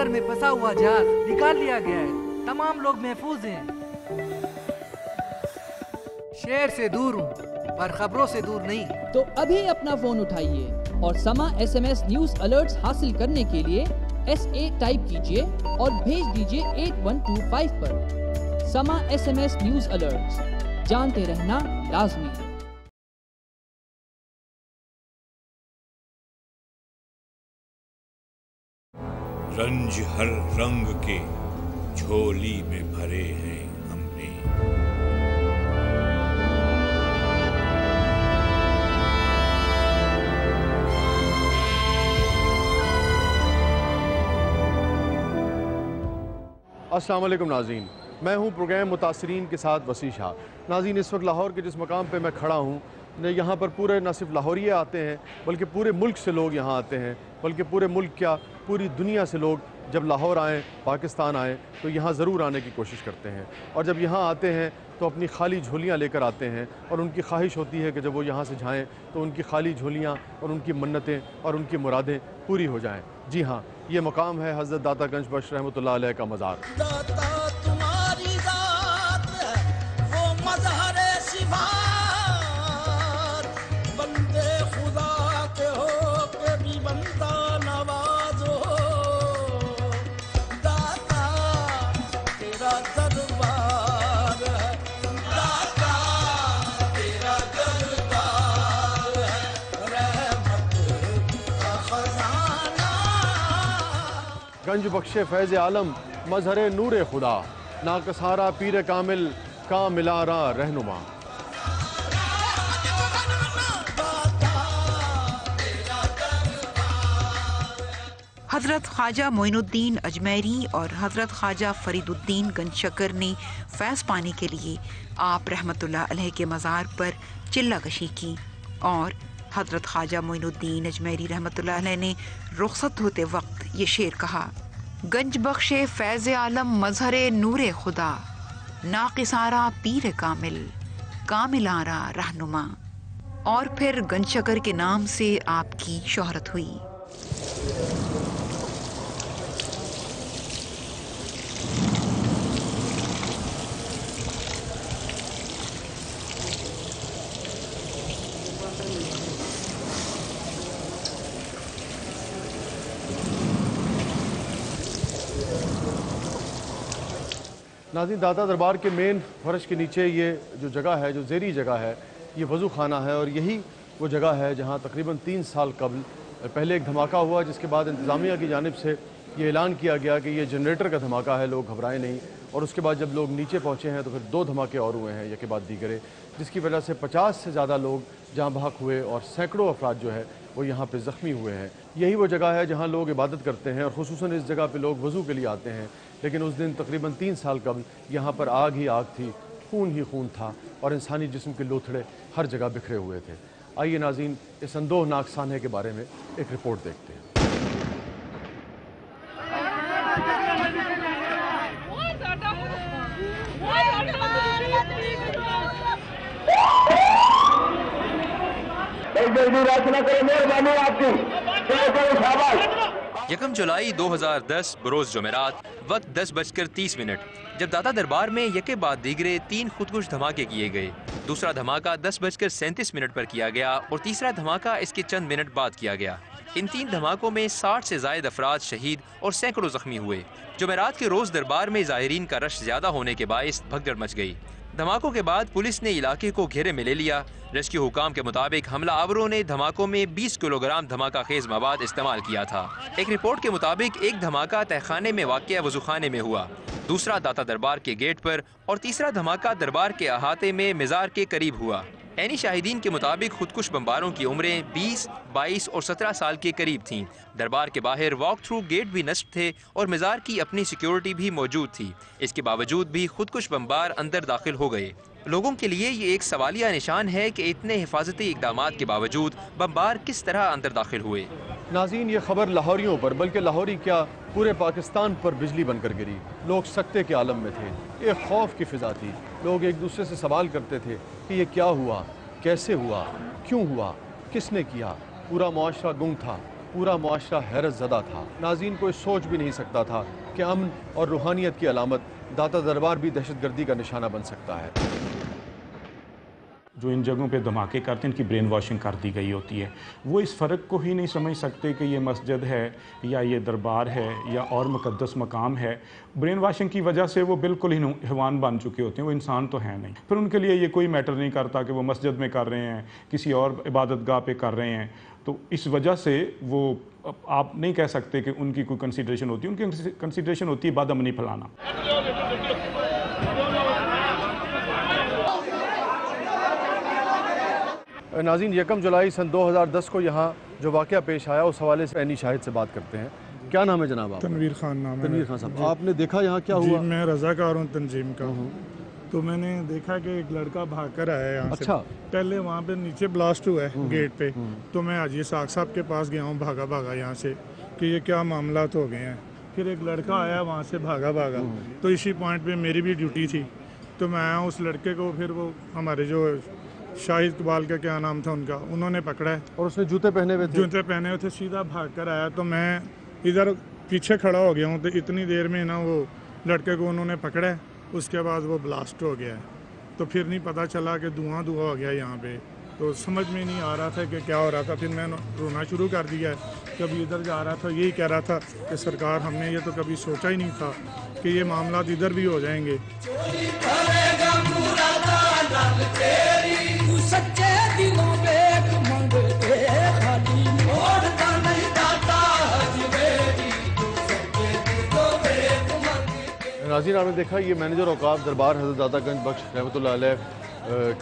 समुंदर में फंसा हुआ जहाज निकाल लिया गया है। तमाम लोग महफूज हैं। शहर से दूर हूँ पर खबरों से दूर नहीं। तो अभी अपना फोन उठाइए और समा SMS न्यूज अलर्ट्स हासिल करने के लिए SA टाइप कीजिए और भेज दीजिए 8125 पर। समा SMS न्यूज अलर्ट्स, जानते रहना लाजमी। रंज हर रंग के झोली में भरे हैं हमने। अस्सलाम वालेकुम नाज़रीन, मैं हूं प्रोग्राम मुतासरीन के साथ वसी शाह। नाज़रीन, इस वक्त लाहौर के जिस मकाम पे मैं खड़ा हूं, यहाँ पर पूरे न सिर्फ लाहौरिये आते हैं बल्कि पूरे मुल्क से लोग यहाँ आते हैं, बल्कि पूरे मुल्क क्या पूरी दुनिया से लोग जब लाहौर आएँ, पाकिस्तान आएँ तो यहाँ ज़रूर आने की कोशिश करते हैं। और जब यहाँ आते हैं तो अपनी खाली झोलियाँ लेकर आते हैं और उनकी ख्वाहिश होती है कि जब वो यहाँ से जाएँ तो उनकी खाली झोलियाँ और उनकी मन्नतें और उनकी मुरादें पूरी हो जाएँ। जी हाँ, ये मकाम है हज़रत दाता गंज बख्श रहमतुल्लाह अलैह का मज़ार। गंज बख्शे फैज़ आलम मजहर नूर खुदा, नाकसारा पीर कामिल का मिलारा रहनुमा। हज़रत ख्वाजा मोइनुद्दीन अजमेरी और हज़रत ख्वाजा फरीदुद्दीन गंजशकर ने फैज़ पाने के लिए आप रहमतुल्लाह अलैह के मज़ार पर चिल्ला कशी की और हज़रत ख्वाजा मोइनुद्दीन अजमेरी रहमतुल्लाह अलैह ने रुखसत होते वक्त ये शेर कहा, गंज बख्शे फैज़ आलम मजहर नूर खुदा, नाकिसारा पीर कामिल कामिलारा रहनुमा। और फिर गंजशकर के नाम से आपकी शोहरत हुई। नाज़रीन, दाता दरबार के मेन फर्श के नीचे ये जो जगह है, जो ज़ेरी जगह है, ये वज़ू खाना है और यही वो जगह है जहाँ तकरीबन 3 साल कबल पहले एक धमाका हुआ, जिसके बाद इंतज़ामिया की जानिब से ये ऐलान किया गया कि ये जनरेटर का धमाका है, लोग घबराएं नहीं। और उसके बाद जब लोग नीचे पहुँचे हैं तो फिर 2 धमाके और हुए हैं, एक के बाद दीगरे, जिसकी वजह से 50 से ज़्यादा लोग जहाँ बहक हुए और सैकड़ों अफराद जो है वो यहाँ पे ज़ख्मी हुए हैं। यही वो जगह है जहाँ लोग इबादत करते हैं और ख़ुसूसन इस जगह पे लोग वज़ू के लिए आते हैं। लेकिन उस दिन तकरीबन 3 साल कबल यहाँ पर आग ही आग थी, खून ही खून था और इंसानी जिस्म के लोथड़े हर जगह बिखरे हुए थे। आइए नाज़रीन, इस अंदोहनाक सान्हे के बारे में एक रिपोर्ट देखते हैं। यकम जुलाई 2010 बरोज जुमेरात, वक्त 10:30 जब दाता दरबार में यके बाद दीगरे 3 खुदकुश धमाके किए गए। दूसरा धमाका 10:37 पर किया गया और तीसरा धमाका इसके चंद मिनट बाद किया गया। इन 3 धमाकों में 60 से ज़ायद अफराद शहीद और सैकड़ों जख्मी हुए। जुमेरात के रोज दरबार में ज़ाहिरीन का रश ज्यादा होने के बायस भगदड़ मच गई। धमाकों के बाद पुलिस ने इलाके को घेरे में ले लिया। रेस्क्यू हुकाम के मुताबिक हमला आवरों ने धमाकों में 20 किलोग्राम धमाका खेज मवाद इस्तेमाल किया था। एक रिपोर्ट के मुताबिक एक धमाका तहखाने में वाक़िया वज़ूखाने में हुआ, दूसरा दाता दरबार के गेट पर और तीसरा धमाका दरबार के अहाते में मिज़ार के करीब हुआ। ऐनी शाहिदीन के मुताबिक खुदकुश बम्बारों की उम्रें 20, 22 और 17 साल के करीब थीं। दरबार के बाहर वॉक थ्रू गेट भी नस्ब थे और मिज़ार की अपनी सिक्योरिटी भी मौजूद थी। इसके बावजूद भी खुदकुश बम्बार अंदर दाखिल हो गए। लोगों के लिए ये एक सवालिया निशान है कि इतने हिफाजती इकदामात के बावजूद बम्बार किस तरह अंदर दाखिल हुए। नाज़रीन, ये खबर लाहौरियों पर बल्कि लाहौरी क्या पूरे पाकिस्तान पर बिजली बनकर गिरी। लोग सकते के आलम में थे, एक खौफ की फ़िज़ा थी। लोग एक दूसरे से सवाल करते थे कि ये क्या हुआ, कैसे हुआ, क्यों हुआ, किसने किया। पूरा मुआशरा गुम था, पूरा मुआशरा हैरत ज़दा था। नाज़रीन कोई सोच भी नहीं सकता था कि अमन और रूहानियत की अलामत दाता दरबार भी दहशतगर्दी का निशाना बन सकता है। जो इन जगहों पे धमाके करते हैं, इनकी ब्रेन वॉशिंग कर दी गई होती है। वो इस फ़र्क को ही नहीं समझ सकते कि ये मस्जिद है या ये दरबार है या और मुक़द्दस मकाम है। ब्रेन वॉशिंग की वजह से वो बिल्कुल ही हैवान बन चुके होते हैं, वो इंसान तो हैं नहीं। फिर उनके लिए ये कोई मैटर नहीं करता कि वो मस्जिद में कर रहे हैं, किसी और इबादतगाह पे कर रहे हैं। तो इस वजह से वो आप नहीं कह सकते कि उनकी कोई कंसीडरेशन होती है। उनकी कंसीडरेशन होती है बदअमनी फैलाना। नाज़रीन 1 जुलाई सन 2010 को यहाँ जो वाक़या पेश आया उस हवाले से ऐनी शाहिद से बात करते हैं। क्या नाम है जनाब? तनवीर खान नाम है। तनवीर खान साहब, आपने देखा यहाँ क्या हुआ? मैं रज़ाकार हूँ तंजीम का। तो मैंने देखा कि एक लड़का भाग कर आया यहाँ से। पहले वहाँ पे नीचे ब्लास्ट हुआ है गेट पे। तो मैं हाजी साग साहब के पास गया हूँ भागा यहाँ से कि ये क्या मामला तो हो गए हैं। फिर एक लड़का आया वहाँ से भागा तो इसी पॉइंट पे मेरी भी ड्यूटी थी। तो मैं आया उस लड़के को, फिर वो हमारे जो शाहिद इकबाल का क्या नाम था उनका, उन्होंने पकड़ा है। और उसने जूते पहने हुए थे। सीधा भाग कर आया। तो मैं इधर पीछे खड़ा हो गया हूँ। तो इतनी देर में ना वो लड़के को उन्होंने पकड़ा है। उसके बाद वो ब्लास्ट हो गया है। तो फिर नहीं पता चला कि धुआं हो गया यहाँ पे। तो समझ में नहीं आ रहा था कि क्या हो रहा था। फिर मैंने रोना शुरू कर दिया है। कभी इधर जा रहा था, यही कह रहा था कि सरकार, हमने ये तो कभी सोचा ही नहीं था कि ये मामला इधर भी हो जाएंगे। नाज़रीन आपने देखा ये मैनेजर औकाफ दरबार हज़रत दातागंज बख्श रहमतुल्लाह अलैह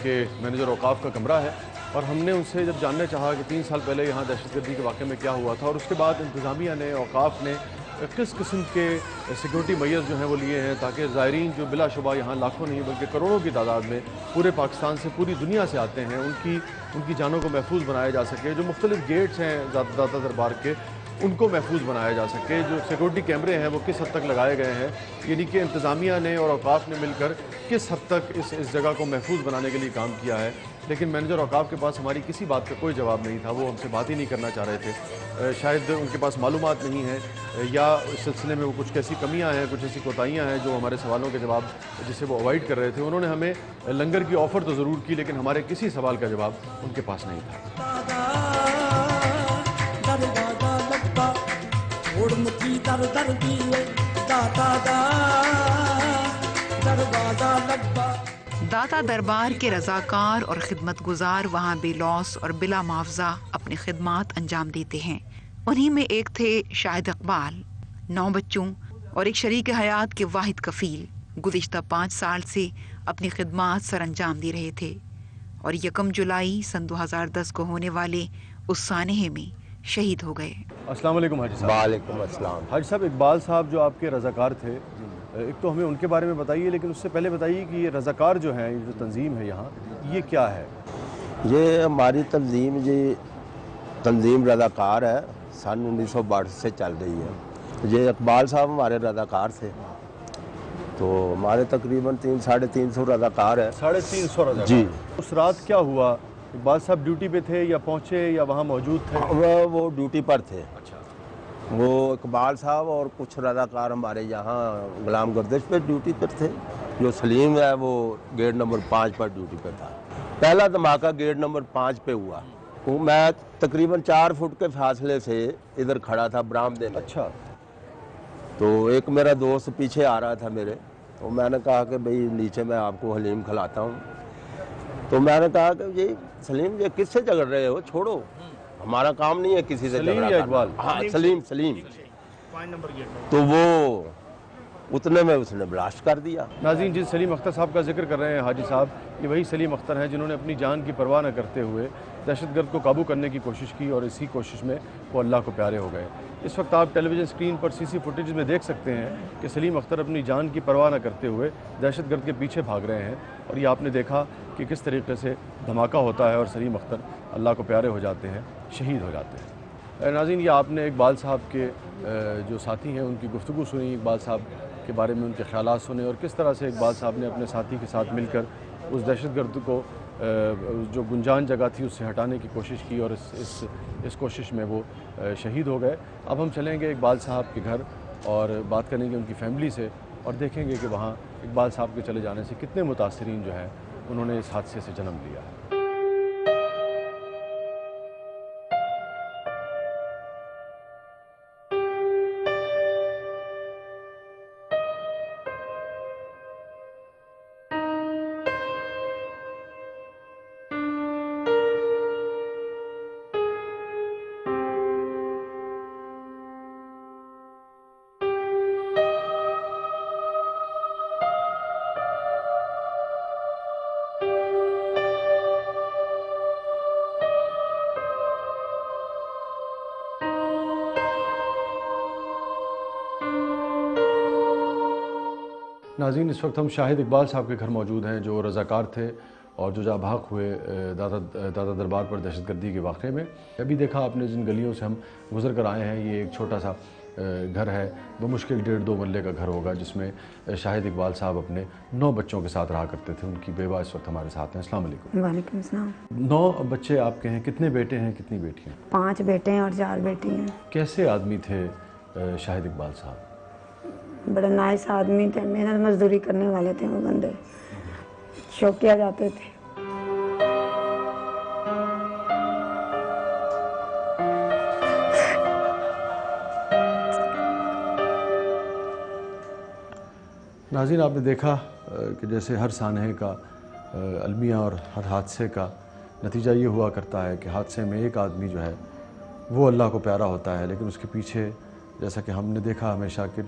के मैनेजर औकाफ का कमरा है। और हमने उनसे जब जानना चाहा कि 3 साल पहले यहाँ दहशतगर्दी के वाक़े में क्या हुआ था और उसके बाद इंतज़ामिया ने, औकाफ ने किस किस्म के सिक्योरिटी मेजर्स जो हैं वो लिए हैं ताकि ज़ायरीन जो बिलाशुबा यहाँ लाखों नहीं बल्कि करोड़ों की तादाद में पूरे पाकिस्तान से, पूरी दुनिया से आते हैं, उनकी जानों को महफूज बनाया जा सके। जो मुख्तलिफ गेट्स हैं दाता दरबार के, उनको महफूज बनाया जा सके। जो सिक्योरिटी कैमरे हैं वो किस हद तक लगाए गए हैं, यानी कि इंतज़ामिया ने और औकाफ ने मिलकर किस हद तक इस जगह को महफूज बनाने के लिए काम किया है। लेकिन मैनेजर औकाफ के पास हमारी किसी बात का कोई जवाब नहीं था। वो हमसे बात ही नहीं करना चाह रहे थे। शायद उनके पास मालूमात नहीं है या इस सिलसिले में वो कुछ कैसी कमियां हैं, कुछ ऐसी कोताहियां हैं जो हमारे सवालों के जवाब जिसे वो अवॉइड कर रहे थे। उन्होंने हमें लंगर की ऑफ़र तो ज़रूर की लेकिन हमारे किसी सवाल का जवाब उनके पास नहीं था। दाता दरबार के रज़ाकार और खिदमत गुजार वहाँ बेलौस और बिला मुआवजा अपनी खिदमात अंजाम देते हैं। उन्हीं में एक थे शाहिद इकबाल, 9 बच्चों और एक शरीक हयात के वाहिद कफील। गुज़िश्ता 5 साल से अपनी खिदमात सर अंजाम दे रहे थे और 1 जुलाई सन 2010 को होने वाले उस सानहे में शहीद हो गए। अस्सलाम वालेकुम हाजी साहब। वालेकुम अस्सलाम। हाजी साहब, इकबाल साहब जो आपके रज़ाकार थे, एक तो हमें उनके बारे में बताइए, लेकिन उससे पहले बताइए कि ये रज़ाकार जो हैं, ये जो तंजीम है यहाँ, ये क्या है? ये हमारी तंजीम तंजीम रज़ाकार है, सन 1962 से चल रही है। ये इकबाल साहब हमारे रज़ाकार थे। तो हमारे तकरीबन 300-350 रज़ाकार है। 350 रज़ाकार जी। उस रात क्या हुआ? इकबाल साहब ड्यूटी पे थे या पहुँचे या वहाँ मौजूद थे? वो ड्यूटी पर थे। अच्छा। वो इकबाल साहब और कुछ रज़ाकार हमारे यहाँ गुलाम गर्दिश पे ड्यूटी पर थे। जो सलीम है वो गेट नंबर 5 पर ड्यूटी पर था। पहला धमाका गेट नंबर 5 पे हुआ। वो मैं तकरीबन 4 फुट के फासले से इधर खड़ा था बरामदे में। अच्छा। तो एक मेरा दोस्त पीछे आ रहा था मेरे, तो मैंने कहा कि भाई नीचे मैं आपको हलीम खिलाता हूँ। तो मैंने कहा कि ये सलीम ये किससे झगड़ रहे हो, छोड़ो, हमारा काम नहीं है किसी से झगड़ा करना। हाँ, सलीम। तो वो उतने में उसने ब्लास्ट कर दिया। नाज़रीन, जिस सलीम अख्तर साहब का जिक्र कर रहे हैं हाजी साहब, ये वही सलीम अख्तर हैं जिन्होंने अपनी जान की परवाह न करते हुए दहशतगर्द को काबू करने की कोशिश की और इसी कोशिश में वो अल्लाह को प्यारे हो गए। इस वक्त आप टेलीविज़न स्क्रीन पर सीसी फुटेज में देख सकते हैं कि सलीम अख्तर अपनी जान की परवाह न करते हुए दहशतगर्द के पीछे भाग रहे हैं। और ये आपने देखा कि किस तरीके से धमाका होता है और सलीम अख्तर अल्लाह को प्यारे हो जाते हैं, शहीद हो जाते हैं। नाज़रीन, ये आपने इकबाल साहब के जो साथी हैं उनकी गुफ्तगू सुनी, इकबाल साहब के बारे में उनके ख्यालात सुने और किस तरह से इकबाल साहब ने अपने साथी के साथ मिलकर उस दहशतगर्द को जो गुंजान जगह थी उससे हटाने की कोशिश की और इस कोशिश में वो शहीद हो गए। अब हम चलेंगे इकबाल साहब के घर और बात करेंगे उनकी फैमिली से और देखेंगे कि वहाँ इकबाल साहब के चले जाने से कितने मुतासरीन जो हैं उन्होंने इस हादसे से जन्म लिया है। नाज़रीन, इस वक्त हम शाहिद इकबाल साहब के घर मौजूद हैं जो रज़ाकार थे और जो जाँ भाग हुए दादा दरबार पर दहशतगर्दी के वाक़े में। अभी देखा आपने जिन गलियों से हम गुज़र कर आए हैं, ये एक छोटा सा घर है, बमुश्किल 1.5-2 मरले का घर होगा, जिसमें शाहिद इकबाल साहब अपने 9 बच्चों के साथ रहा करते थे। उनकी बेवा इस वक्त हमारे साथ हैं। अस्सलाम वालेकुम। वालेकुम सलाम। 9 बच्चे आपके हैं, कितने बेटे हैं कितनी बेटियाँ? 5 बेटे हैं और 4 बेटी हैं। कैसे आदमी थे शाहिद इकबाल साहब? बड़े नाइस आदमी थे, मेहनत मजदूरी करने वाले थे वो बंदे, शौकिया जाते थे। नाज़रीन, आपने देखा कि जैसे हर सानहे का अलमिया और हर हादसे का नतीजा ये हुआ करता है कि हादसे में एक आदमी जो है वो अल्लाह को प्यारा होता है, लेकिन उसके पीछे जैसा कि हमने देखा हमेशा कि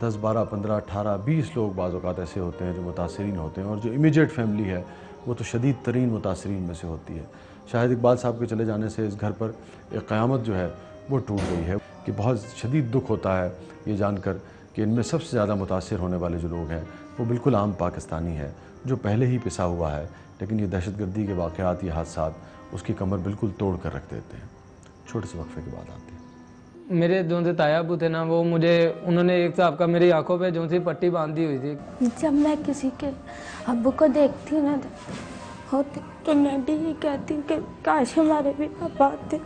10, 12, 15, 18, 20 लोग बाज़ औक़ात ऐसे होते हैं जो मुतासरीन होते हैं, और जो इमीडिएट फैमिली है वो तो शदीद तरीन मुतासरीन में से होती है। शाहिद इकबाल साहब के चले जाने से इस घर पर एक क़यामत जो है वो टूट गई है कि बहुत शदीद दुख होता है ये जानकर कि इनमें सबसे ज़्यादा मुतासिर होने वाले जो लोग हैं वो बिल्कुल आम पाकिस्तानी है जो पहले ही पिसा हुआ है, लेकिन ये दहशतगर्दी के वाक़यात, ये हादसात उसकी कमर बिल्कुल तोड़ कर रख देते हैं। छोटे से वक्फे के बाद आते हैं। मेरे जो से ताया अबू थे ना, वो मुझे उन्होंने एक साहब का मेरी आंखों पे जो सी पट्टी बांधी हुई थी। जब मैं किसी के अब्बू को देखती हूँ ना होती तो मैं भी कहती हूँ कि काश हमारे भी पापा आते।